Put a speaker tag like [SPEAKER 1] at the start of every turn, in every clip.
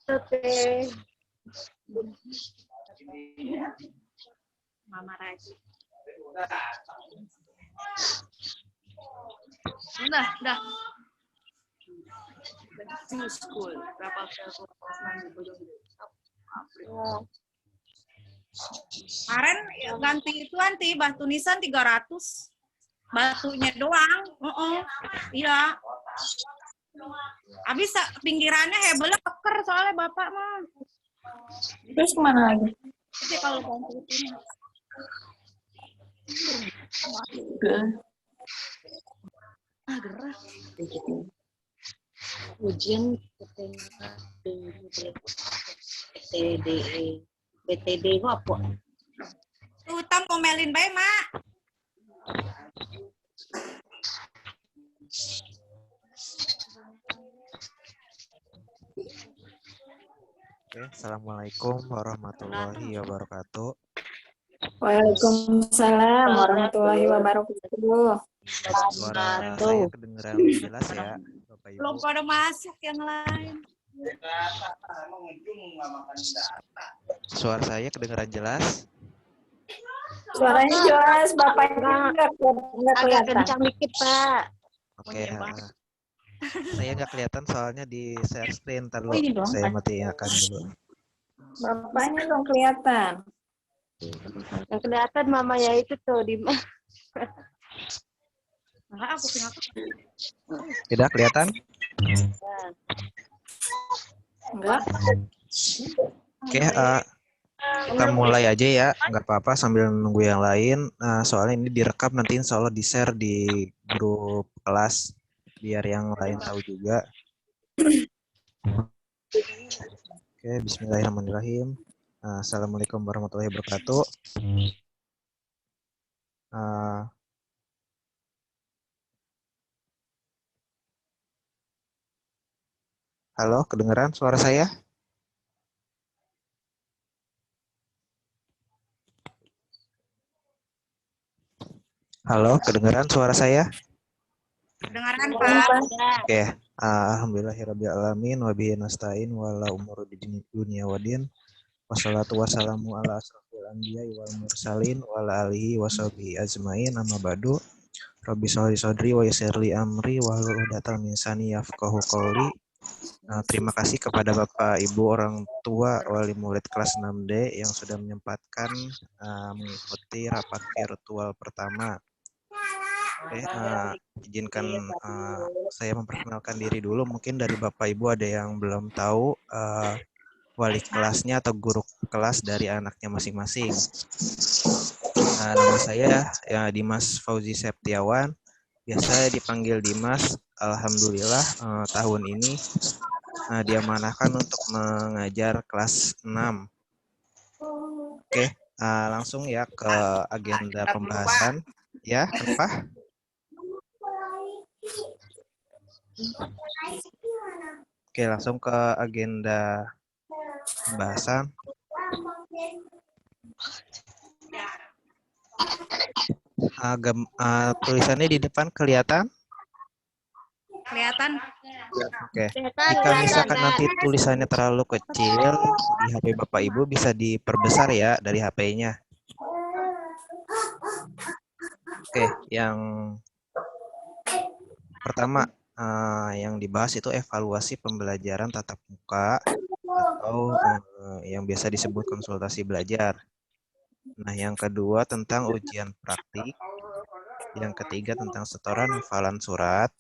[SPEAKER 1] Oke. Mama Raji. Udah. School. Berapa kemarin ganti itu nanti batu nisan 300. Batunya doang. Iya. Habis pinggirannya hebelnya keker soalnya bapak mah.
[SPEAKER 2] Terus kemana lagi?
[SPEAKER 1] Jadi kalau ganti ini. Gerah. Ujian BTD itu apa? Utam ngomelin bae, Mak.
[SPEAKER 3] Oke, assalamualaikum warahmatullahi wabarakatuh.
[SPEAKER 2] Waalaikumsalam warahmatullahi wabarakatuh.
[SPEAKER 3] Suara saya kedengeran lebih jelas ya, Bapak Ibu.
[SPEAKER 1] Belum pada masuk yang lain.
[SPEAKER 3] Suara saya kedengeran jelas.
[SPEAKER 2] Suaranya jelas, Bapaknya nggak
[SPEAKER 1] Agak
[SPEAKER 2] kelihatan.
[SPEAKER 1] kencang dikit, Pak.
[SPEAKER 3] Oke, saya nggak kelihatan soalnya di share screen. Ntar dulu,
[SPEAKER 2] ini dong,
[SPEAKER 3] saya matiin dulu.
[SPEAKER 2] Bapaknya dong kelihatan.
[SPEAKER 1] Yang kelihatan mamanya itu tuh di aku tinggal.
[SPEAKER 3] Tidak kelihatan?
[SPEAKER 2] Enggak.
[SPEAKER 3] Oke, kita mulai aja ya, nggak apa-apa sambil nunggu yang lain. Soalnya ini direkam nanti insya Allah di-share di grup kelas biar yang lain tahu juga. Oke, bismillahirrahmanirrahim. Assalamualaikum warahmatullahi wabarakatuh. Halo, kedengeran suara saya? Halo, kedengeran suara saya?
[SPEAKER 1] Kedengaran, Pak.
[SPEAKER 3] Oke, alhamdulillahirabbil alamin wa bihi nasta'in wa la umuru dunya waddin. Wassalatu wassalamu ala asrofil anbiya'i wal mursalin wa ala alihi wa sahbihi ajmain amma ba'du. Rabbi sholli sodri wa yassirli amri wa hlul 'uqdatam min lisani yafqahu qawli. Terima kasih kepada Bapak Ibu orang tua wali murid kelas 6D yang sudah menyempatkan mengikuti rapat virtual pertama. Oke, izinkan saya memperkenalkan diri dulu. Mungkin dari Bapak Ibu ada yang belum tahu wali kelasnya atau guru kelas dari anaknya masing-masing. Nama saya ya Dimas Fauzi Septiawan, biasa dipanggil Dimas. Alhamdulillah tahun ini diamanahkan untuk mengajar kelas 6. Oke, langsung ya ke agenda pembahasan. Ya, kenapa? Oke, langsung ke agenda pembahasan. Tulisannya di depan kelihatan?
[SPEAKER 1] Kelihatan.
[SPEAKER 3] Oke. Jika misalkan nanti tulisannya terlalu kecil di HP Bapak Ibu bisa diperbesar ya dari HP-nya. Oke, yang pertama yang dibahas itu evaluasi pembelajaran tatap muka atau yang biasa disebut konsultasi belajar. Nah, yang kedua tentang ujian praktik. Yang ketiga tentang setoran hafalan surat.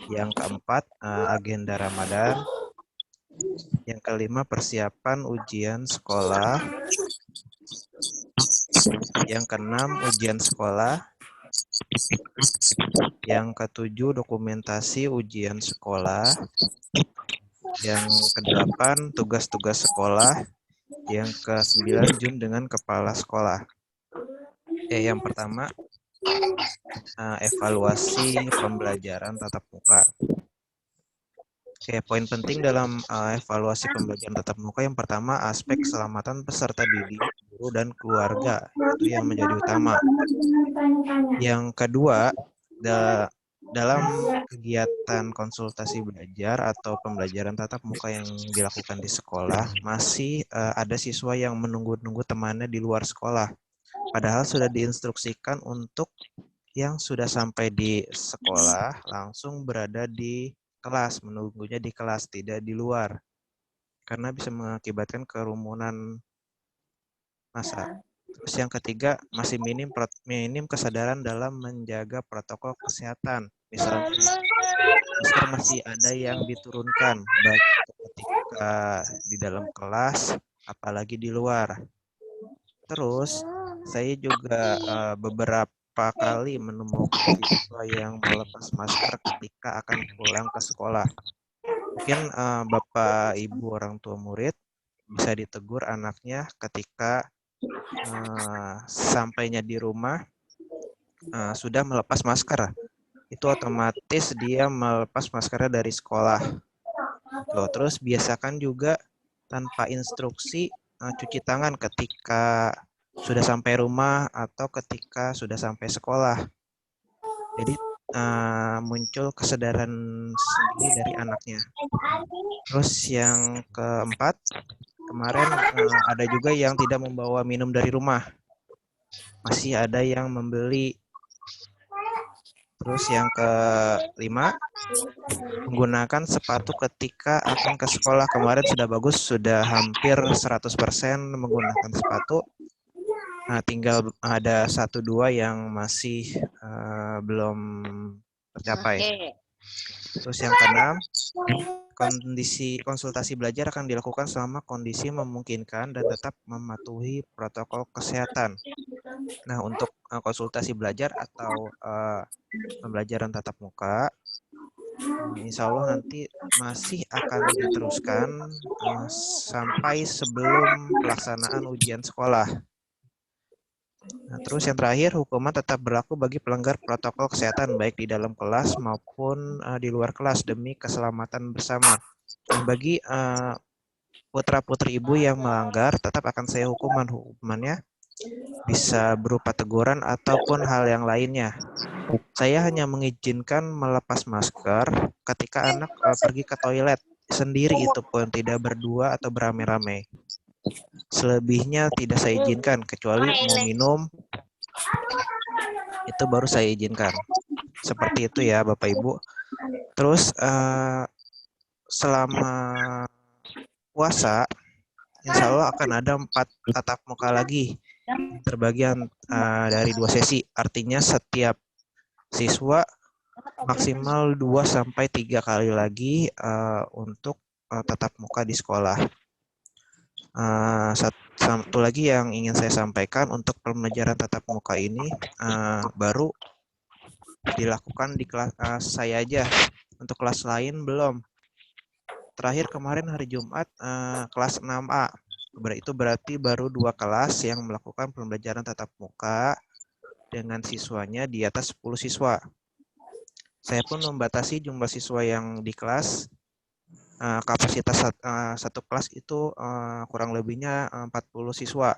[SPEAKER 3] Yang keempat agenda Ramadan. Yang kelima persiapan ujian sekolah. Yang keenam ujian sekolah. Yang ketujuh dokumentasi ujian sekolah. Yang kedelapan tugas-tugas sekolah. Yang ke-9 Jun dengan kepala sekolah. Yang pertama evaluasi pembelajaran tatap muka. Poin penting dalam evaluasi pembelajaran tatap muka yang pertama aspek keselamatan peserta didik guru dan keluarga. Itu yang menjadi utama. Yang kedua, dalam kegiatan konsultasi belajar atau pembelajaran tatap muka yang dilakukan di sekolah, masih ada siswa yang menunggu-nunggu temannya di luar sekolah. Padahal sudah diinstruksikan untuk yang sudah sampai di sekolah langsung berada di kelas, menunggunya di kelas, tidak di luar. Karena bisa mengakibatkan kerumunan massa. Terus yang ketiga, masih minim kesadaran dalam menjaga protokol kesehatan. Misalnya, masker masih ada yang diturunkan, baik ketika di dalam kelas, apalagi di luar. Terus, saya juga beberapa kali menemukan siswa yang melepas masker ketika akan pulang ke sekolah. Mungkin Bapak, Ibu, orang tua murid bisa ditegur anaknya ketika sampainya di rumah sudah melepas masker. Itu otomatis dia melepas maskernya dari sekolah. Tuh, terus biasakan juga tanpa instruksi cuci tangan ketika sudah sampai rumah atau ketika sudah sampai sekolah. Jadi muncul kesadaran sendiri dari anaknya. Terus yang keempat, kemarin ada juga yang tidak membawa minum dari rumah. Masih ada yang membeli. Terus yang kelima, menggunakan sepatu ketika akan ke sekolah. Kemarin sudah bagus, sudah hampir 100% menggunakan sepatu. Nah, tinggal ada 1-2 yang masih belum tercapai. Terus yang keenam, kondisi konsultasi belajar akan dilakukan selama kondisi memungkinkan dan tetap mematuhi protokol kesehatan. Nah, untuk konsultasi belajar atau pembelajaran tatap muka, insya Allah nanti masih akan diteruskan sampai sebelum pelaksanaan ujian sekolah. Nah, terus yang terakhir, hukuman tetap berlaku bagi pelanggar protokol kesehatan baik di dalam kelas maupun di luar kelas demi keselamatan bersama. Nah, bagi putra-putri ibu yang melanggar, tetap akan saya hukumannya bisa berupa teguran ataupun hal yang lainnya. Saya hanya mengizinkan melepas masker ketika anak pergi ke toilet sendiri, itu pun tidak berdua atau beramai-ramai. Selebihnya tidak saya izinkan, kecuali mau minum, itu baru saya izinkan. Seperti itu ya Bapak Ibu. Terus selama puasa, insya Allah akan ada 4 tatap muka lagi, terbagi dari 2 sesi. Artinya setiap siswa maksimal 2-3 kali lagi untuk tatap muka di sekolah. Satu lagi yang ingin saya sampaikan, untuk pembelajaran tatap muka ini baru dilakukan di kelas saya aja. Untuk kelas lain belum. Terakhir kemarin hari Jumat kelas 6A. Itu berarti baru 2 kelas yang melakukan pembelajaran tatap muka dengan siswanya di atas 10 siswa. Saya pun membatasi jumlah siswa yang di kelas. Kapasitas satu kelas itu kurang lebihnya 40 siswa.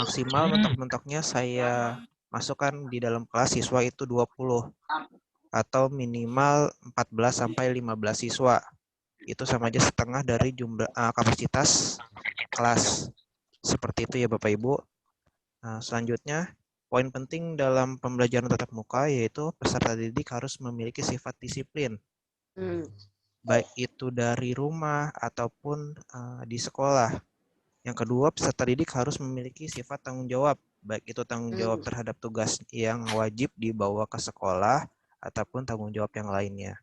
[SPEAKER 3] Maksimal mentok-mentoknya saya masukkan di dalam kelas siswa itu 20 atau minimal 14-15 siswa. Itu sama aja setengah dari jumlah kapasitas kelas. Seperti itu ya Bapak Ibu. Selanjutnya, poin penting dalam pembelajaran tatap muka yaitu peserta didik harus memiliki sifat disiplin. Baik itu dari rumah ataupun di sekolah. Yang kedua, peserta didik harus memiliki sifat tanggung jawab, baik itu tanggung jawab terhadap tugas yang wajib dibawa ke sekolah ataupun tanggung jawab yang lainnya.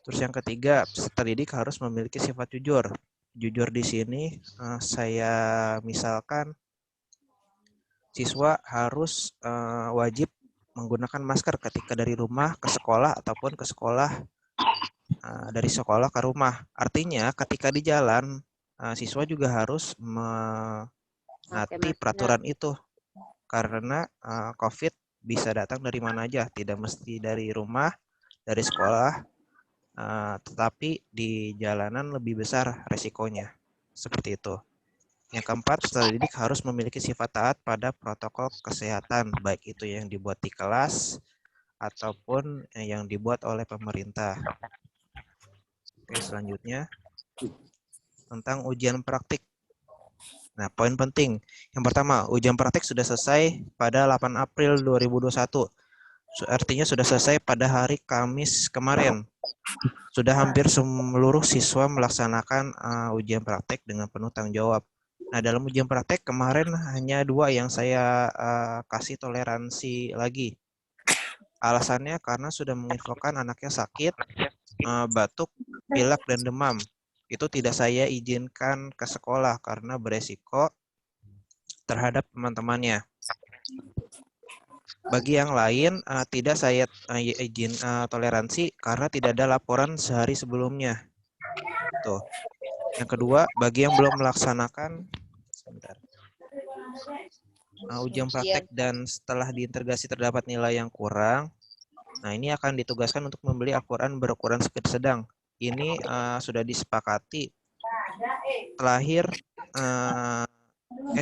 [SPEAKER 3] Terus yang ketiga, peserta didik harus memiliki sifat jujur. Jujur di sini saya misalkan siswa harus wajib menggunakan masker ketika dari rumah ke sekolah ataupun ke sekolah dari sekolah ke rumah. Artinya ketika di jalan siswa juga harus menaati peraturan itu, karena COVID bisa datang dari mana aja, tidak mesti dari rumah, dari sekolah, tetapi di jalanan lebih besar resikonya. Seperti itu. Yang keempat, peserta didik harus memiliki sifat taat pada protokol kesehatan, baik itu yang dibuat di kelas ataupun yang dibuat oleh pemerintah. Oke, selanjutnya tentang ujian praktik. Nah, poin penting. Yang pertama, ujian praktik sudah selesai pada 8 April 2021. Artinya sudah selesai pada hari Kamis kemarin. Sudah hampir seluruh siswa melaksanakan ujian praktek dengan penuh tanggung jawab. Nah, dalam ujian praktek kemarin hanya 2 yang saya kasih toleransi lagi. Alasannya karena sudah menginfokan anaknya sakit, batuk, pilek, dan demam. Itu tidak saya izinkan ke sekolah karena beresiko terhadap teman-temannya. Bagi yang lain tidak saya izin toleransi karena tidak ada laporan sehari sebelumnya. Tuh. Yang kedua, bagi yang belum melaksanakan ujian praktek dan setelah diintegrasi terdapat nilai yang kurang, nah ini akan ditugaskan untuk membeli Al-Quran berukuran sedang. Ini sudah disepakati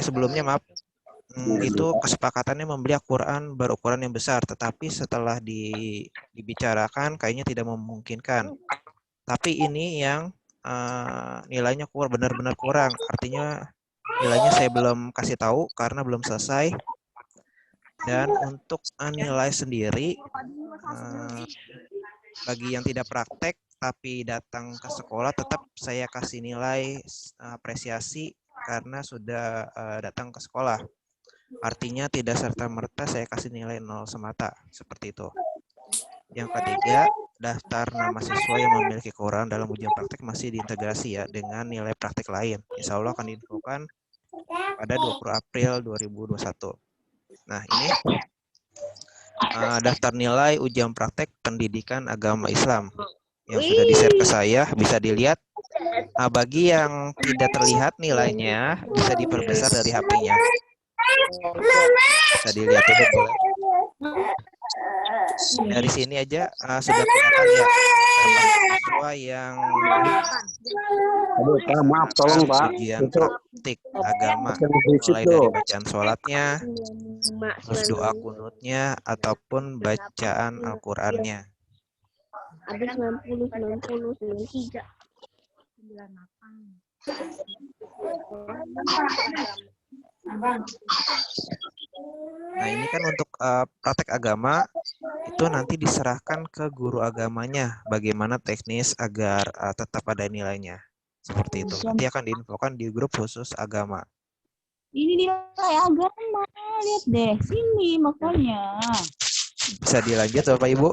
[SPEAKER 3] sebelumnya maaf, itu kesepakatannya membeli Al-Quran berukuran yang besar, tetapi setelah dibicarakan kayaknya tidak memungkinkan. Tapi ini yang nilainya benar-benar kurang, artinya nilainya saya belum kasih tahu karena belum selesai. Dan untuk nilai sendiri, bagi yang tidak praktek tapi datang ke sekolah, tetap saya kasih nilai apresiasi karena sudah datang ke sekolah. Artinya tidak serta-merta saya kasih nilai 0 semata, seperti itu. Yang ketiga, daftar nama siswa yang memiliki kekurangan dalam ujian praktek masih diintegrasi ya dengan nilai praktek lain. Insya Allah akan diinfokan pada 20 April 2021. Nah, ini daftar nilai ujian praktek pendidikan agama Islam yang sudah di-share ke saya, bisa dilihat. Bagi yang tidak terlihat nilainya, bisa diperbesar dari HP-nya. Bisa dilihat itu boleh. Dari sini aja sudah kelihatan ya siswa yang
[SPEAKER 4] Aduh, Pak, maaf, tolong Pak.
[SPEAKER 3] ujian
[SPEAKER 4] Itu
[SPEAKER 3] praktik agama, mulai dari bacaan sholatnya, terus doa kunutnya, ataupun bacaan Al-Qurannya.
[SPEAKER 5] Ada 90, 90, 93. 98.
[SPEAKER 3] Nah, ini kan untuk praktek agama itu nanti diserahkan ke guru agamanya bagaimana teknis agar tetap ada nilainya. Seperti itu. Nanti akan diinfokan di grup khusus agama.
[SPEAKER 5] Ini nilai agama, lihat deh sini makanya.
[SPEAKER 3] Bisa dilanjut Bapak Ibu?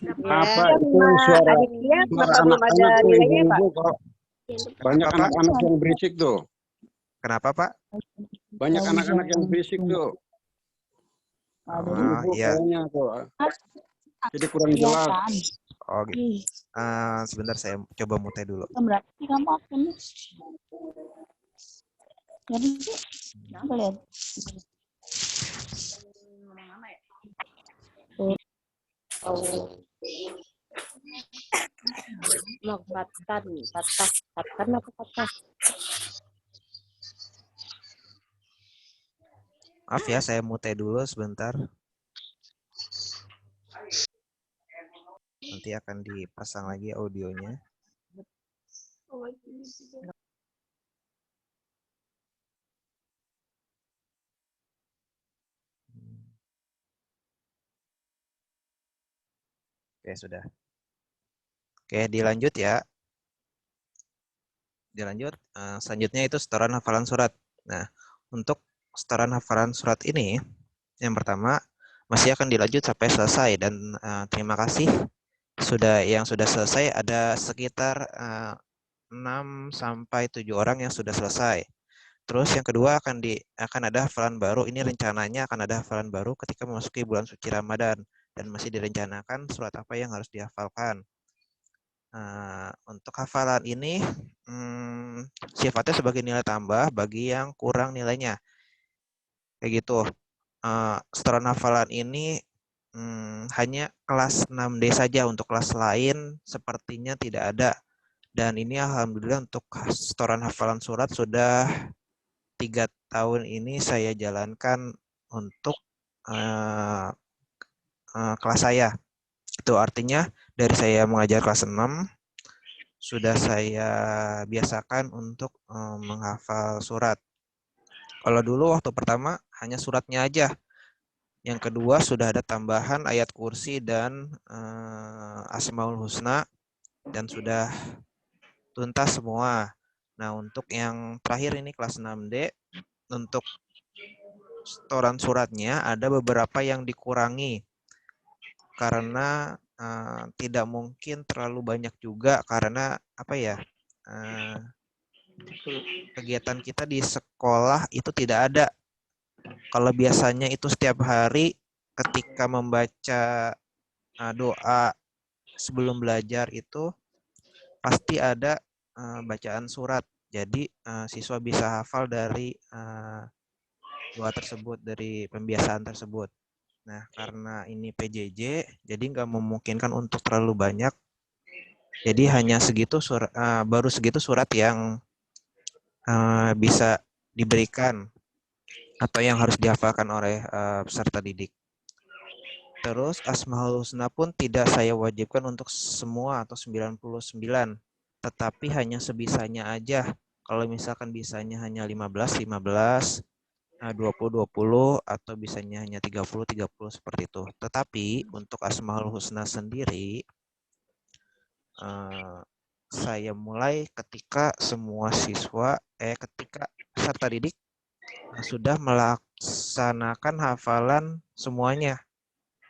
[SPEAKER 4] apa itu suara anak-anak tuh ibu-ibu kok banyak
[SPEAKER 3] Apa, Pak?
[SPEAKER 4] anak-anak yang berisik tuh.
[SPEAKER 3] Kenapa Pak?
[SPEAKER 4] Banyak anak-anak yang berisik tuh. Ibu
[SPEAKER 3] Iya.
[SPEAKER 4] kayaknya tuh. Jadi kurang jelas.
[SPEAKER 3] Oh gitu. Sebentar saya coba mute dulu.
[SPEAKER 5] Berarti kamu akan jadi apa lihat? Patkan apa patah?
[SPEAKER 3] Maaf ya, saya mute dulu sebentar. Nanti akan dipasang lagi audionya. Oke, sudah. Oke, dilanjut ya. Dilanjut. Selanjutnya itu setoran hafalan surat. Nah, untuk setoran hafalan surat ini, yang pertama masih akan dilanjut sampai selesai dan terima kasih yang sudah selesai ada sekitar 6 sampai 7 orang yang sudah selesai. Terus yang kedua akan ada hafalan baru. Ini rencananya akan ada hafalan baru ketika memasuki bulan suci Ramadan dan masih direncanakan surat apa yang harus dihafalkan. Untuk hafalan ini sifatnya sebagai nilai tambah bagi yang kurang nilainya. Kayak gitu. Setoran hafalan ini hanya kelas 6D saja, untuk kelas lain sepertinya tidak ada. Dan ini alhamdulillah untuk setoran hafalan surat sudah 3 tahun ini saya jalankan untuk kelas saya. Itu artinya dari saya mengajar kelas 6 sudah saya biasakan untuk menghafal surat. Kalau dulu waktu pertama hanya suratnya aja. Yang kedua sudah ada tambahan ayat kursi dan Asmaul Husna dan sudah tuntas semua. Nah, untuk yang terakhir ini kelas 6D, untuk setoran suratnya ada beberapa yang dikurangi karena tidak mungkin terlalu banyak juga karena apa ya, kegiatan kita di sekolah itu tidak ada. Kalau biasanya itu setiap hari ketika membaca doa sebelum belajar itu pasti ada bacaan surat. Jadi siswa bisa hafal dari doa tersebut, dari pembiasaan tersebut. Nah, karena ini PJJ, jadi nggak memungkinkan untuk terlalu banyak. Jadi hanya segitu baru segitu surat yang bisa diberikan atau yang harus dihafalkan oleh peserta didik. Terus Asmaul Husna pun tidak saya wajibkan untuk semua atau 99, tetapi hanya sebisanya aja. Kalau misalkan bisanya hanya 15, 15, 20, 20, atau bisanya hanya 30, 30 seperti itu. Tetapi untuk Asmaul Husna sendiri, saya mulai ketika semua siswa, ketika peserta didik sudah melaksanakan hafalan semuanya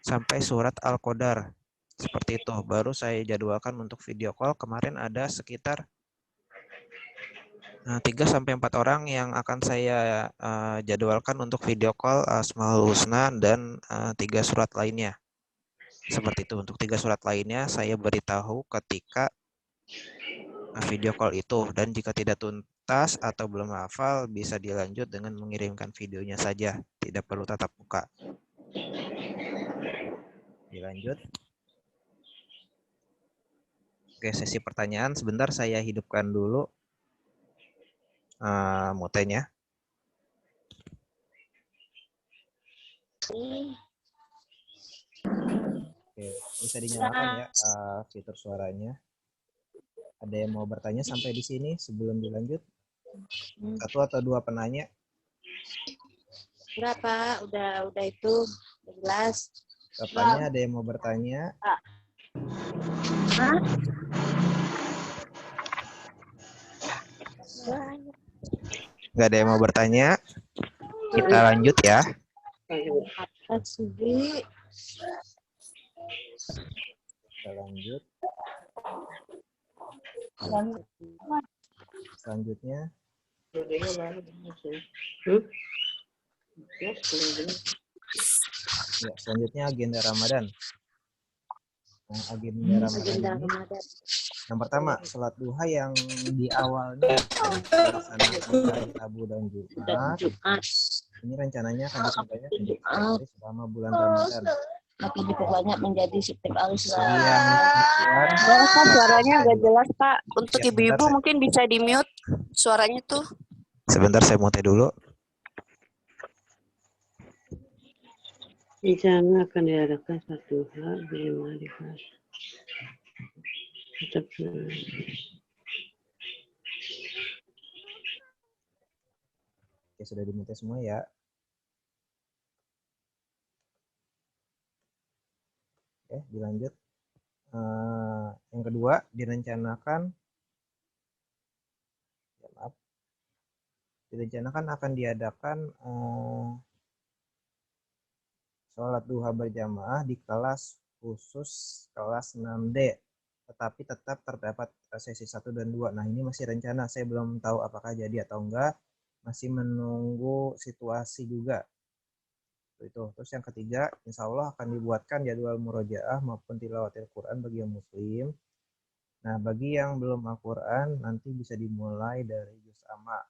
[SPEAKER 3] sampai surat Al-Qadar. Seperti itu. Baru saya jadwalkan untuk video call. Kemarin ada sekitar 3-4 orang yang akan saya jadwalkan untuk video call Asmaul Husna dan 3 surat lainnya. Seperti itu. Untuk 3 surat lainnya saya beritahu ketika video call itu. Dan jika tidak tuntas atau belum hafal, bisa dilanjut dengan mengirimkan videonya saja. Tidak perlu tatap muka. Dilanjut. Oke, sesi pertanyaan. Sebentar saya hidupkan dulu mutenya. Oke, bisa dinyalakan ya fitur suaranya. Ada yang mau bertanya sampai di sini sebelum dilanjut? 1 atau 2 penanya?
[SPEAKER 1] Enggak, Pak. Udah itu jelas.
[SPEAKER 3] Kapannya ada yang mau bertanya? Nggak ada yang mau bertanya? Kita lanjut ya. Kita lanjut. Selanjutnya. Ya, selanjutnya agenda Ramadan. Nah, agenda Ramadan ini. Yang pertama, sholat duha yang di awalnya dilaksanakan hari Rabu dan Jumat. Ini rencananya akan diperbanyak menjadi hari selama bulan Ramadan.
[SPEAKER 5] Tapi diperbanyak menjadi setiap hari
[SPEAKER 6] Suaranya agak jelas, Pak. Untuk
[SPEAKER 3] Ya,
[SPEAKER 6] ibu-ibu mungkin bisa di-mute suaranya tuh.
[SPEAKER 3] Sebentar saya mute dulu.
[SPEAKER 7] Di sana akan diadakan satu hal bagaimana dibahas. Tetap
[SPEAKER 3] Oke, sudah dimute semua ya. Oke, dilanjut. Yang kedua, direncanakan akan diadakan sholat duha berjamaah di kelas khusus kelas 6D. Tetapi tetap terdapat sesi 1 dan 2. Nah, ini masih rencana. Saya belum tahu apakah jadi atau enggak. Masih menunggu situasi juga. Itu. Terus yang ketiga, insya Allah akan dibuatkan jadwal murojaah maupun tilawatil Quran bagi yang muslim. Nah, bagi yang belum Al-Quran, nanti bisa dimulai dari juz amma.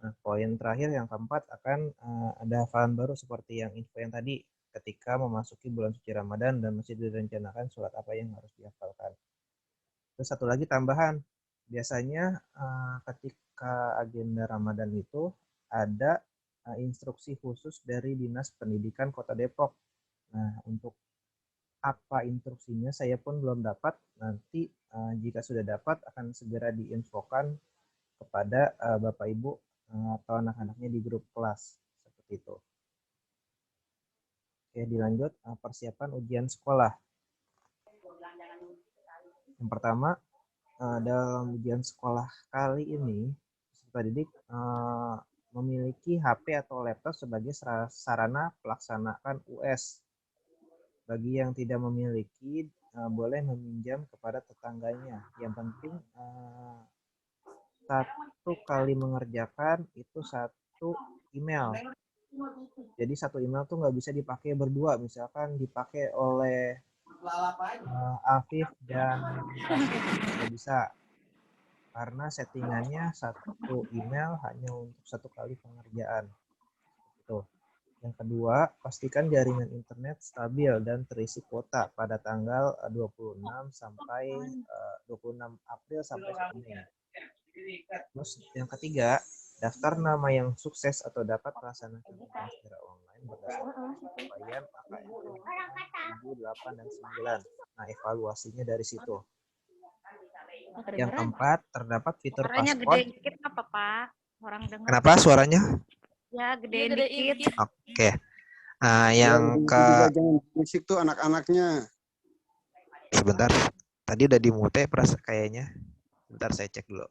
[SPEAKER 3] Nah, poin terakhir yang keempat akan ada hafalan baru seperti yang info yang tadi. Ketika memasuki bulan suci Ramadan dan masih direncanakan surat apa yang harus dihafalkan. Terus satu lagi tambahan, biasanya ketika agenda Ramadan itu ada instruksi khusus dari Dinas Pendidikan Kota Depok. Nah, untuk apa instruksinya saya pun belum dapat. Nanti jika sudah dapat akan segera diinfokan kepada Bapak Ibu atau anak-anaknya di grup kelas seperti itu. Oke, dilanjut persiapan ujian sekolah. Yang pertama, dalam ujian sekolah kali ini peserta didik memiliki HP atau laptop sebagai sarana pelaksanaan US. Bagi yang tidak memiliki, boleh meminjam kepada tetangganya. Yang penting satu kali mengerjakan itu satu email. Jadi satu email tuh nggak bisa dipakai berdua. Misalkan dipakai oleh Afif dan Rasid, nggak bisa. Karena settingannya satu email hanya untuk satu kali pengerjaan. Itu. Yang kedua, pastikan jaringan internet stabil dan terisi kuota pada tanggal 26 sampai 26 April sampai 1 Mei. Terus yang ketiga, daftar nama yang sukses atau dapat melaksanakan ujian secara online berdasarkan capaian AKM 7, 8, dan 9. Nah, evaluasinya dari situ. Yang keempat, terdapat fitur
[SPEAKER 1] Suaranya
[SPEAKER 3] passcode.
[SPEAKER 1] gede dikit apa, Pak? Orang dengar.
[SPEAKER 3] Kenapa suaranya?
[SPEAKER 1] Ya, gede dikit.
[SPEAKER 3] Oke. Nah, yang ke
[SPEAKER 4] jangan berisik tuh anak-anaknya.
[SPEAKER 3] sebentar. Tadi udah dimute kayaknya. Bentar saya cek dulu.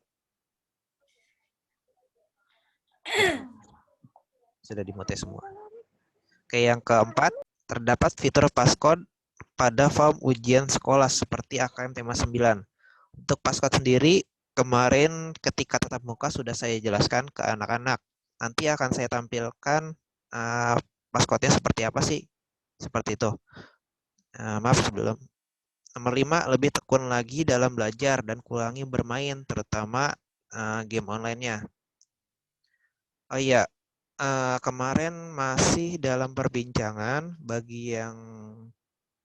[SPEAKER 3] Sudah dimute semua. Oke, yang keempat, terdapat fitur passcode pada form ujian sekolah seperti AKM tema 9. Untuk passcode sendiri, kemarin ketika tatap muka sudah saya jelaskan ke anak-anak. Nanti akan saya tampilkan passcode-nya seperti apa sih. Seperti itu. Maaf sebelum. Nomor 5, lebih tekun lagi dalam belajar dan kurangi bermain, terutama game online-nya. Oh iya, kemarin masih dalam perbincangan, bagi yang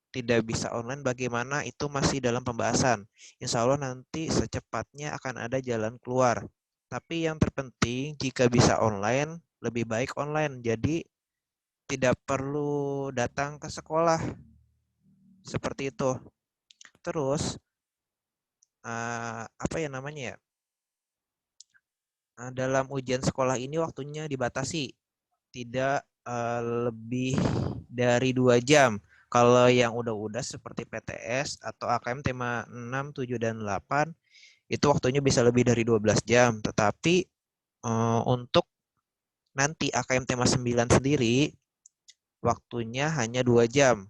[SPEAKER 3] tidak bisa online bagaimana itu masih dalam pembahasan. Insya Allah nanti secepatnya akan ada jalan keluar. Tapi yang terpenting jika bisa online, lebih baik online. Jadi tidak perlu datang ke sekolah. Seperti itu. Terus, apa ya namanya ya? Dalam ujian sekolah ini waktunya dibatasi. Tidak lebih dari 2 jam. Kalau yang udah seperti PTS atau AKM tema 6, 7, dan 8, itu waktunya bisa lebih dari 12 jam. Tetapi untuk nanti AKM tema 9 sendiri, waktunya hanya 2 jam.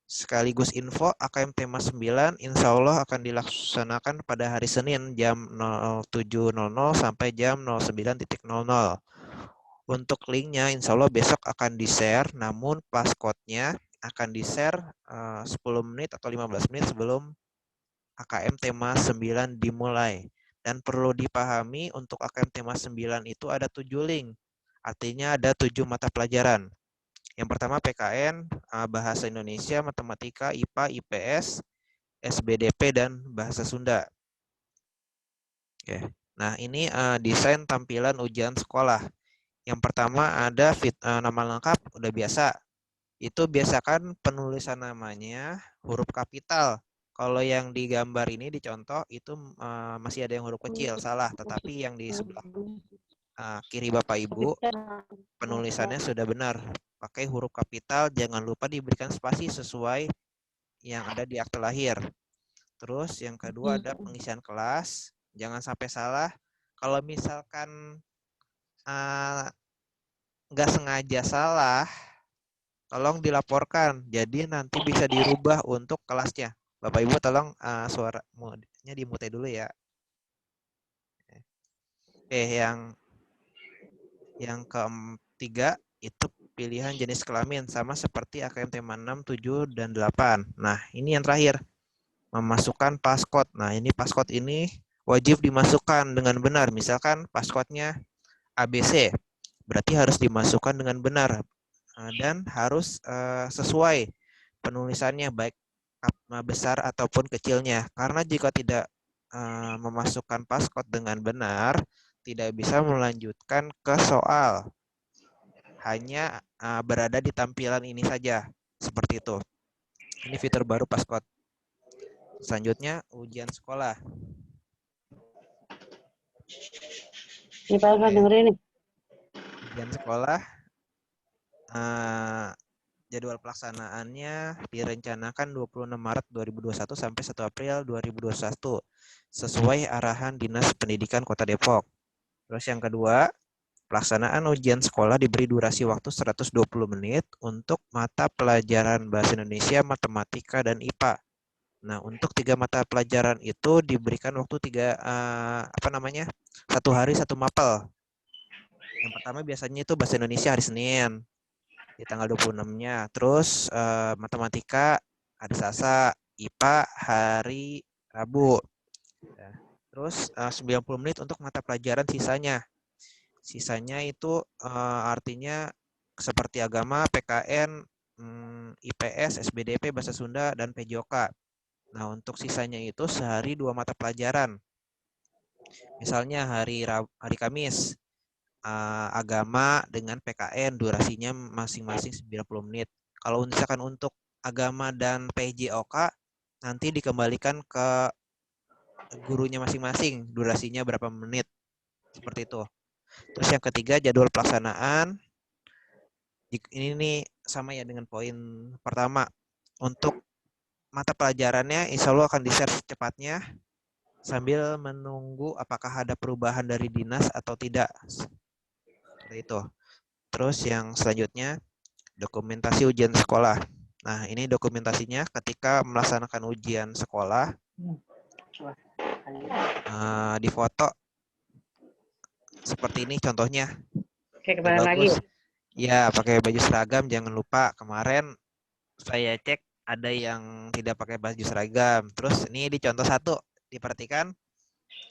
[SPEAKER 3] Sekaligus info, AKM tema 9 insya Allah akan dilaksanakan pada hari Senin jam 07.00 sampai jam 09.00. Untuk linknya insya Allah besok akan di-share, namun passcode-nya akan di-share 10 menit atau 15 menit sebelum AKM tema 9 dimulai. Dan perlu dipahami untuk AKM tema 9 itu ada 7 link. Artinya ada 7 mata pelajaran. Yang pertama PKN, Bahasa Indonesia, Matematika, IPA, IPS, SBDP, dan Bahasa Sunda. Oke. Nah, ini desain tampilan ujian sekolah. Yang pertama ada nama lengkap, udah biasa. Itu biasakan penulisan namanya huruf kapital. Kalau yang di gambar ini dicontoh itu masih ada yang huruf kecil, salah. Tetapi yang di sebelah kiri Bapak Ibu penulisannya sudah benar. Pakai huruf kapital, jangan lupa diberikan spasi sesuai yang ada di akte lahir. Terus yang kedua ada pengisian kelas, jangan sampai salah. Kalau misalkan nggak sengaja salah, tolong dilaporkan. Jadi nanti bisa dirubah untuk kelasnya. Bapak Ibu tolong suaranya dimute dulu ya. Oke, yang ketiga itu pilihan jenis kelamin sama seperti AKM tema 6, 7, dan 8. Nah, ini yang terakhir. Memasukkan passcode. Nah, ini passcode ini wajib dimasukkan dengan benar. Misalkan passcode-nya ABC. Berarti harus dimasukkan dengan benar dan harus sesuai penulisannya, baik besar ataupun kecilnya. Karena jika tidak memasukkan passcode dengan benar, tidak bisa melanjutkan ke soal. Hanya berada di tampilan ini saja. Seperti itu. Ini fitur baru passcode. Selanjutnya, ujian sekolah.
[SPEAKER 7] Ini Pak dengerin nih.
[SPEAKER 3] Ujian sekolah, jadwal pelaksanaannya direncanakan 26 Maret 2021 sampai 1 April 2021 sesuai arahan Dinas Pendidikan Kota Depok. Terus yang kedua, pelaksanaan ujian sekolah diberi durasi waktu 120 menit untuk mata pelajaran Bahasa Indonesia, Matematika, dan IPA. Nah, untuk 3 mata pelajaran itu diberikan waktu 1 hari 1 mapel. Yang pertama biasanya itu Bahasa Indonesia hari Senin di tanggal 26-nya. Terus Matematika hari Selasa, IPA hari Rabu. Ya. Terus 90 menit untuk mata pelajaran sisanya. Sisanya itu artinya seperti agama, PKN, IPS, SBDP, Bahasa Sunda, dan PJOK. Nah, untuk sisanya itu sehari 2 mata pelajaran. Misalnya hari Kamis, agama dengan PKN, durasinya masing-masing 90 menit. Kalau misalkan untuk agama dan PJOK, nanti dikembalikan ke gurunya masing-masing, durasinya berapa menit. Seperti itu. Terus yang ketiga, jadwal pelaksanaan. Ini nih sama ya dengan poin pertama. Untuk mata pelajarannya insya Allah akan di-share secepatnya sambil menunggu apakah ada perubahan dari dinas atau tidak. Seperti itu. Terus yang selanjutnya, dokumentasi ujian sekolah. Nah, ini dokumentasinya ketika melaksanakan ujian sekolah, di foto seperti ini contohnya.
[SPEAKER 7] Kayak kemarin lagi.
[SPEAKER 3] Ya, pakai baju seragam, jangan lupa. Kemarin saya cek ada yang tidak pakai baju seragam. Terus ini di contoh 1, diperhatikan.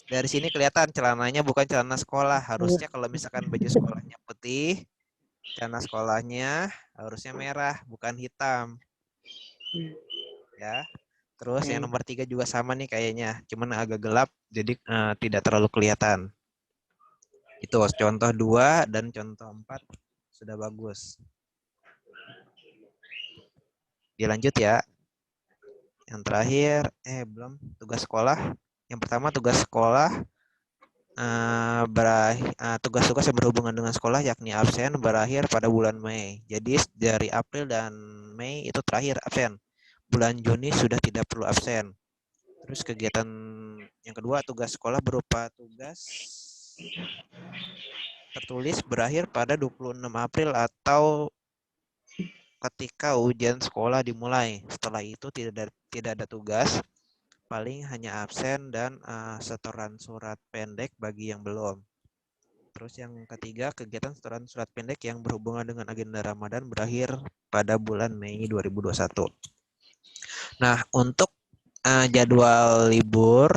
[SPEAKER 3] Dari sini kelihatan celananya bukan celana sekolah. Harusnya kalau misalkan baju sekolahnya putih, celana sekolahnya harusnya merah, bukan hitam. Ya. Terus yang nomor 3 juga sama nih kayaknya. Cuman agak gelap, jadi tidak terlalu kelihatan. Itu contoh 2 dan contoh 4 sudah bagus. Dilanjut ya. Yang terakhir, belum, tugas sekolah. Yang pertama tugas sekolah, tugas-tugas yang berhubungan dengan sekolah yakni absen berakhir pada bulan Mei. Jadi dari April dan Mei itu terakhir absen. Bulan Juni sudah tidak perlu absen. Terus kegiatan yang kedua, tugas sekolah berupa tugas tertulis berakhir pada 26 April atau ketika ujian sekolah dimulai. Setelah itu tidak ada tugas, paling hanya absen dan setoran surat pendek bagi yang belum. Terus yang ketiga, kegiatan setoran surat pendek yang berhubungan dengan agenda Ramadan berakhir pada bulan Mei 2021. Nah, untuk jadwal libur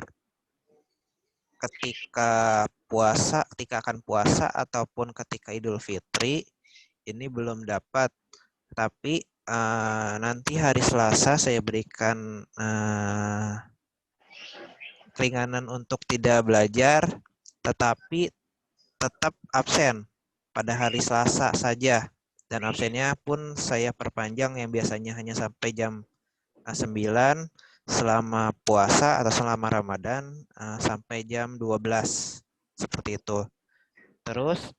[SPEAKER 3] ketika akan puasa ataupun ketika Idul Fitri ini belum dapat, tapi nanti hari Selasa saya berikan keringanan untuk tidak belajar, tetapi tetap absen pada hari Selasa saja, dan absennya pun saya perpanjang yang biasanya hanya sampai jam 9 selama puasa atau selama Ramadan sampai jam 12 seperti itu. Terus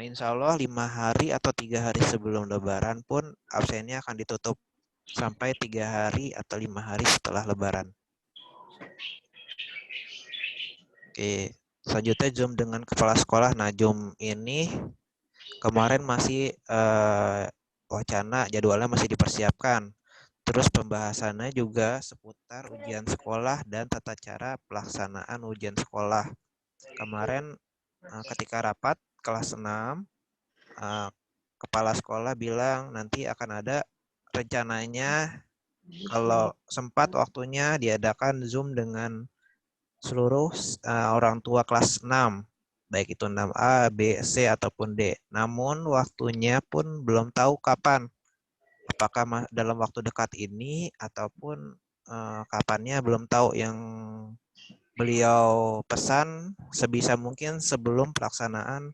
[SPEAKER 3] insya Allah 5 hari atau 3 hari sebelum Lebaran pun absennya akan ditutup sampai 3 hari atau 5 hari setelah Lebaran. Oke, selanjutnya Zoom dengan kepala sekolah. Nah, Zoom ini kemarin masih wacana, jadwalnya masih dipersiapkan. Terus pembahasannya juga seputar ujian sekolah dan tata cara pelaksanaan ujian sekolah. Kemarin ketika rapat kelas 6, kepala sekolah bilang nanti akan ada rencananya kalau sempat waktunya diadakan Zoom dengan seluruh orang tua kelas 6, baik itu 6A, B, C, ataupun D. Namun waktunya pun belum tahu kapan. apakah dalam waktu dekat ini ataupun kapannya belum tahu. Yang beliau pesan sebisa mungkin sebelum pelaksanaan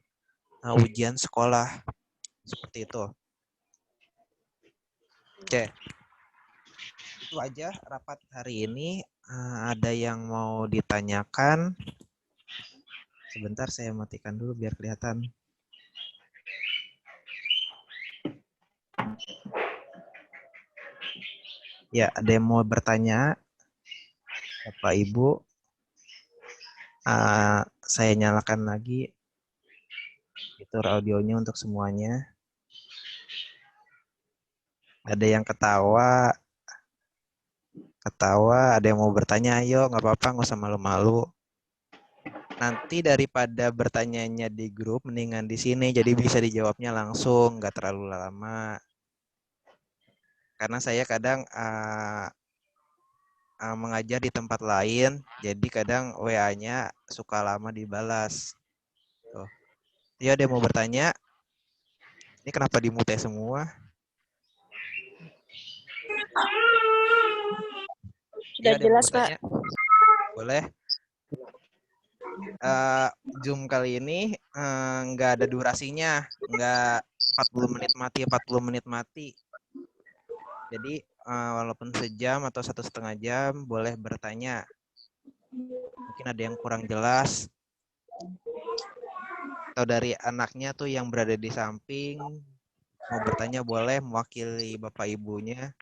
[SPEAKER 3] ujian sekolah. Seperti itu. Oke. Itu aja rapat hari ini. Ada yang mau ditanyakan? Sebentar saya matikan dulu biar kelihatan. Ya, ada yang mau bertanya? Bapak Ibu, saya nyalakan lagi fitur audionya untuk semuanya. Ada yang ketawa, ada yang mau bertanya, ayo nggak apa-apa, nggak usah malu-malu. Nanti daripada bertanyanya di grup, mendingan di sini, jadi bisa dijawabnya langsung, nggak terlalu lama. Karena saya kadang mengajar di tempat lain, jadi kadang WA-nya suka lama dibalas. Tuh. Ya, ada yang mau bertanya? Ini kenapa dimute semua?
[SPEAKER 6] Sudah
[SPEAKER 3] Ya,
[SPEAKER 6] jelas, Pak.
[SPEAKER 3] Boleh. Zoom kali ini nggak ada durasinya, nggak 40 menit mati, 40 menit mati. Jadi walaupun sejam atau 1,5 jam boleh bertanya. Mungkin ada yang kurang jelas. Atau dari anaknya tuh yang berada di samping mau bertanya boleh mewakili Bapak Ibunya.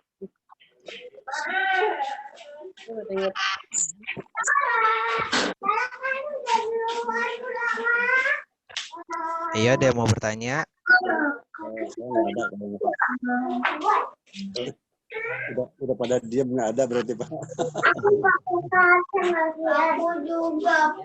[SPEAKER 3] Iya, ada yang mau bertanya?
[SPEAKER 4] Udah pada diam, nggak ada berarti Pak.
[SPEAKER 1] Aku juga.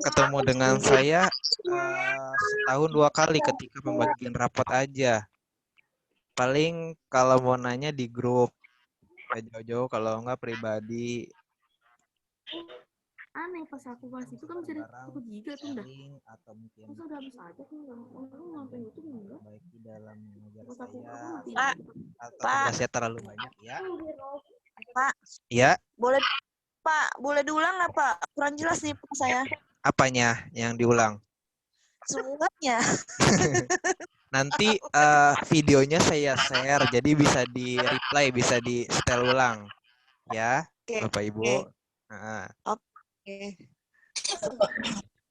[SPEAKER 3] Ketemu dengan saya setahun 2 kali ketika pembagian rapot aja. Paling kalau mau nanya di grup, jauh-jauh, kalau enggak pribadi.
[SPEAKER 1] Aneh pas aku bahas itu kan bisa aku giga tuh udah.
[SPEAKER 3] Atau mungkin
[SPEAKER 1] Masa udah habis aja tuh ngapain itu enggak?
[SPEAKER 3] baik di dalam mengajar
[SPEAKER 1] Pas aku
[SPEAKER 3] saya
[SPEAKER 6] Pak,
[SPEAKER 3] atau
[SPEAKER 6] Pak.
[SPEAKER 3] tugasnya terlalu banyak ya.
[SPEAKER 6] Pak,
[SPEAKER 3] Ya,
[SPEAKER 6] boleh Pak, boleh diulang nggak Pak? Kurang jelas nih Pak saya.
[SPEAKER 3] apanya yang diulang?
[SPEAKER 6] Semuanya.
[SPEAKER 3] Nanti videonya saya share, jadi bisa di reply, bisa di setel ulang, ya,
[SPEAKER 6] Oke.
[SPEAKER 3] Bapak Ibu.
[SPEAKER 6] Oke.
[SPEAKER 3] Nah,
[SPEAKER 6] Oke.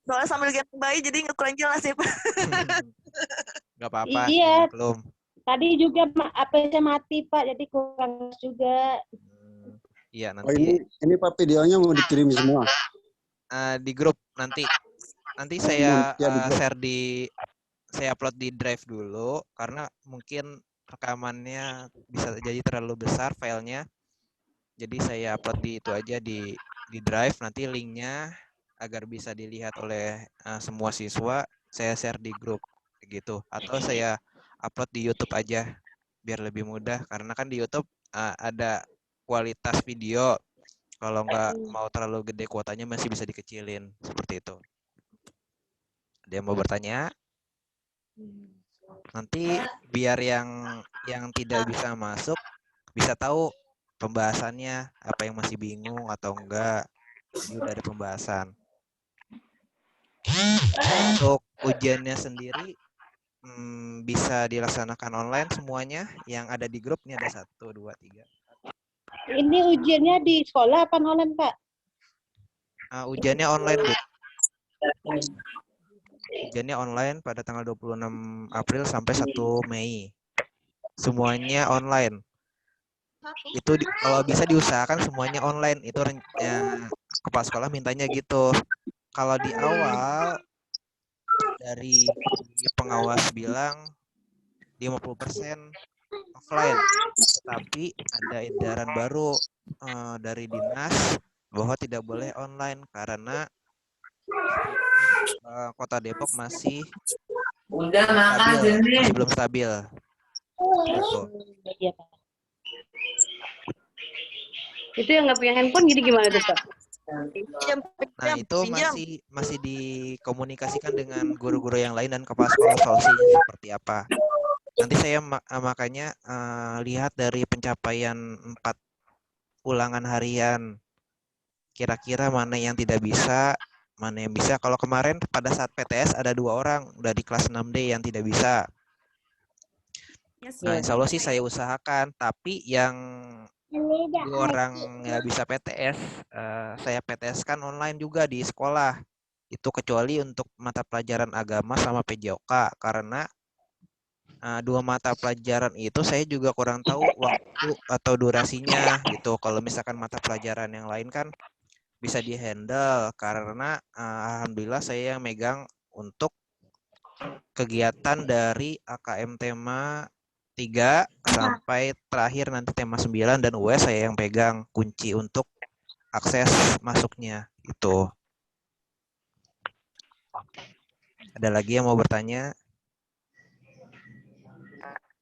[SPEAKER 6] Soalnya sambil gendong bayi jadi nggak kurang jelas ya Pak.
[SPEAKER 3] nggak apa-apa.
[SPEAKER 8] Iya.
[SPEAKER 3] Belum.
[SPEAKER 8] Tadi juga HP-nya mati Pak, jadi kurang juga.
[SPEAKER 3] Iya,
[SPEAKER 4] Oh,
[SPEAKER 3] nanti
[SPEAKER 4] ini Pak videonya mau dikirim semua.
[SPEAKER 3] di grup nanti saya
[SPEAKER 4] Ya, di grup.
[SPEAKER 3] saya upload di Drive dulu karena mungkin rekamannya bisa jadi terlalu besar filenya. Jadi saya upload di itu aja di Drive, nanti linknya agar bisa dilihat oleh semua siswa saya share di grup gitu, atau saya upload di YouTube aja biar lebih mudah karena kan di YouTube ada kualitas video. Kalau nggak mau terlalu gede kuotanya masih bisa dikecilin seperti itu. Ada yang mau bertanya? Nanti biar yang tidak bisa masuk bisa tahu pembahasannya, apa yang masih bingung atau enggak. Ini udah ada pembahasan. Untuk ujiannya sendiri bisa dilaksanakan online semuanya. Yang ada di grup ini ada 1, 2, 3.
[SPEAKER 8] Ini ujiannya di sekolah apa online Pak?
[SPEAKER 3] Ujiannya online, Bu. Ujiannya online pada tanggal 26 April sampai 1 Mei. Semuanya online. Itu kalau bisa diusahakan semuanya online. Itu kepala sekolah mintanya gitu. Kalau di awal dari pengawas bilang 50% offline, tapi ada edaran baru dari dinas bahwa tidak boleh online karena Kota Depok masih belum stabil. Gitu.
[SPEAKER 7] Itu yang nggak punya handphone jadi gimana tuh Pak?
[SPEAKER 6] Jam
[SPEAKER 3] Nah,
[SPEAKER 6] Jam,
[SPEAKER 3] itu
[SPEAKER 6] pinjam.
[SPEAKER 3] masih dikomunikasikan dengan guru-guru yang lain dan kepala sekolah solusinya seperti apa. Nanti saya makanya lihat dari pencapaian 4 ulangan harian. Kira-kira mana yang tidak bisa, mana yang bisa. Kalau kemarin pada saat PTS ada 2 orang dari kelas 6D yang tidak bisa. Nah, insya Allah sih saya usahakan. Tapi yang 2 orang nggak bisa PTS, saya PTS-kan online juga di sekolah. Itu kecuali untuk mata pelajaran agama sama PJOK. Karena 2 mata pelajaran itu saya juga kurang tahu waktu atau durasinya gitu. Kalau misalkan mata pelajaran yang lain kan bisa dihandle karena alhamdulillah saya yang megang untuk kegiatan dari AKM tema 3 sampai terakhir nanti tema 9 dan US saya yang pegang kunci untuk akses masuknya itu. Ada lagi yang mau bertanya?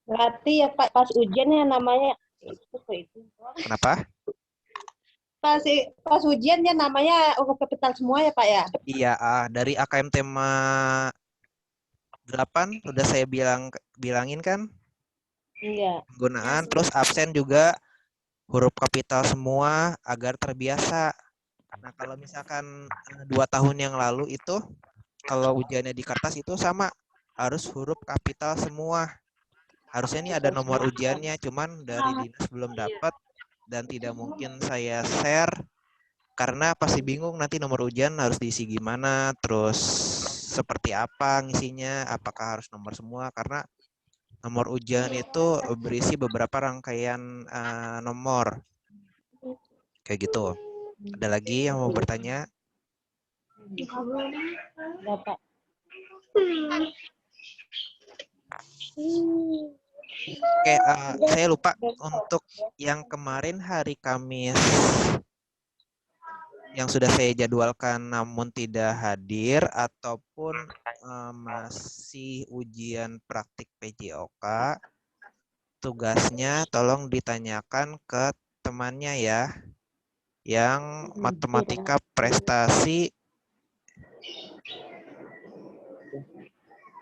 [SPEAKER 8] Berarti ya Pak, pas ujiannya namanya itu.
[SPEAKER 3] Kenapa?
[SPEAKER 8] Pas ujiannya namanya huruf kapital semua ya Pak ya?
[SPEAKER 3] Iya, dari AKM tema 8 udah saya bilangin kan?
[SPEAKER 8] Iya.
[SPEAKER 3] Penggunaan, terus absen juga huruf kapital semua agar terbiasa. Nah, kalau misalkan 2 tahun yang lalu itu, kalau ujiannya di kertas itu sama, harus huruf kapital semua. Harusnya ini ada nomor ujiannya, cuman dari dinas belum dapat dan tidak mungkin saya share karena pasti bingung nanti nomor ujian harus diisi gimana, terus seperti apa ngisinya, apakah harus nomor semua, karena nomor ujian itu berisi beberapa rangkaian nomor. Kayak gitu. Ada lagi yang mau bertanya?
[SPEAKER 8] Udah Pak.
[SPEAKER 3] Oke, saya lupa untuk yang kemarin hari Kamis yang sudah saya jadwalkan namun tidak hadir ataupun masih ujian praktik PJOK, tugasnya tolong ditanyakan ke temannya ya, yang matematika prestasi.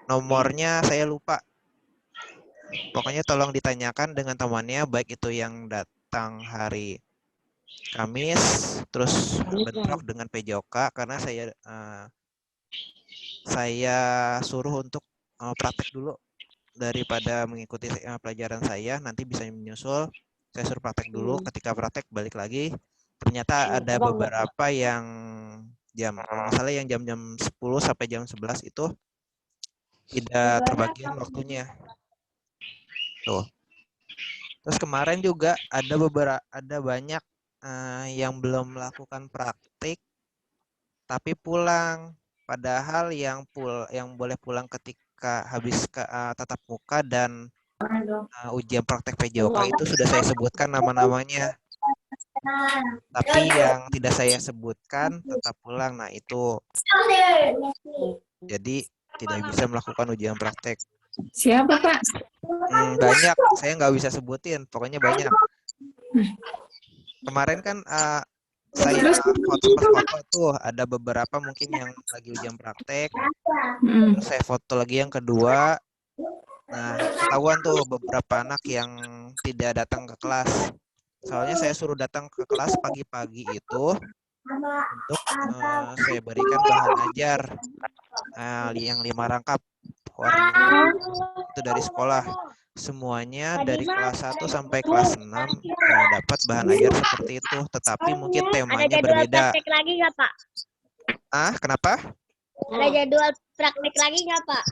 [SPEAKER 3] Nomornya saya lupa. Pokoknya tolong ditanyakan dengan temannya, baik itu yang datang hari Kamis, terus bentrok dengan PJOK, karena saya suruh untuk praktek dulu daripada mengikuti pelajaran saya, nanti bisa menyusul. Saya suruh praktek dulu, ketika praktek balik lagi, ternyata ada beberapa yang kalau nggak salah yang jam-jam 10 sampai jam 11 itu tidak terbagian waktunya. Tuh. Terus kemarin juga ada banyak yang belum melakukan praktik tapi pulang. Padahal yang boleh pulang ketika habis tatap muka dan ujian praktek PJOK itu sudah saya sebutkan nama-namanya. Tapi yang tidak saya sebutkan tetap pulang. Nah, itu jadi tidak bisa melakukan ujian praktek.
[SPEAKER 2] Siapa Pak?
[SPEAKER 3] Banyak, saya nggak bisa sebutin, pokoknya banyak. Kemarin kan saya foto tuh, ada beberapa mungkin yang lagi ujian praktek, terus saya foto lagi yang kedua. Nah, ketahuan tuh beberapa anak yang tidak datang ke kelas. Soalnya saya suruh datang ke kelas pagi-pagi itu untuk saya berikan bahan ajar yang 5 rangkap warna itu dari sekolah. Semuanya dari kelas 1 sampai kelas 6 dapat bahan ajar seperti itu, tetapi mungkin temanya berbeda.
[SPEAKER 9] Ada jadwal praktek lagi nggak Pak?
[SPEAKER 3] Kenapa?
[SPEAKER 9] Ada jadwal praktek lagi nggak Pak?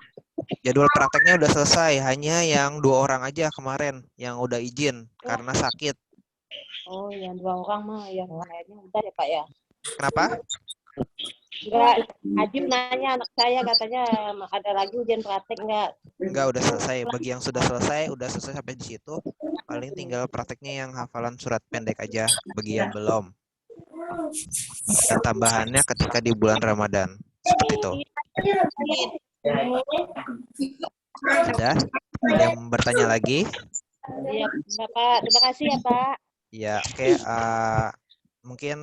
[SPEAKER 3] Jadwal prakteknya udah selesai, hanya yang 2 orang aja kemarin yang udah izin karena sakit.
[SPEAKER 8] Oh, yang 2 orang mah yang lainnya udah ya Pak ya?
[SPEAKER 3] Kenapa?
[SPEAKER 8] Enggak, Ajib nanya anak saya katanya ada lagi ujian praktek enggak?
[SPEAKER 3] Enggak, udah selesai. Bagi yang sudah selesai sampai di situ. Paling tinggal prakteknya yang hafalan surat pendek aja bagi yang belum. Dan tambahannya ketika di bulan Ramadan. Seperti itu. Sudah? Ada yang bertanya lagi?
[SPEAKER 8] Iya, Bapak. Terima kasih ya, Pak.
[SPEAKER 3] Ya, oke. Mungkin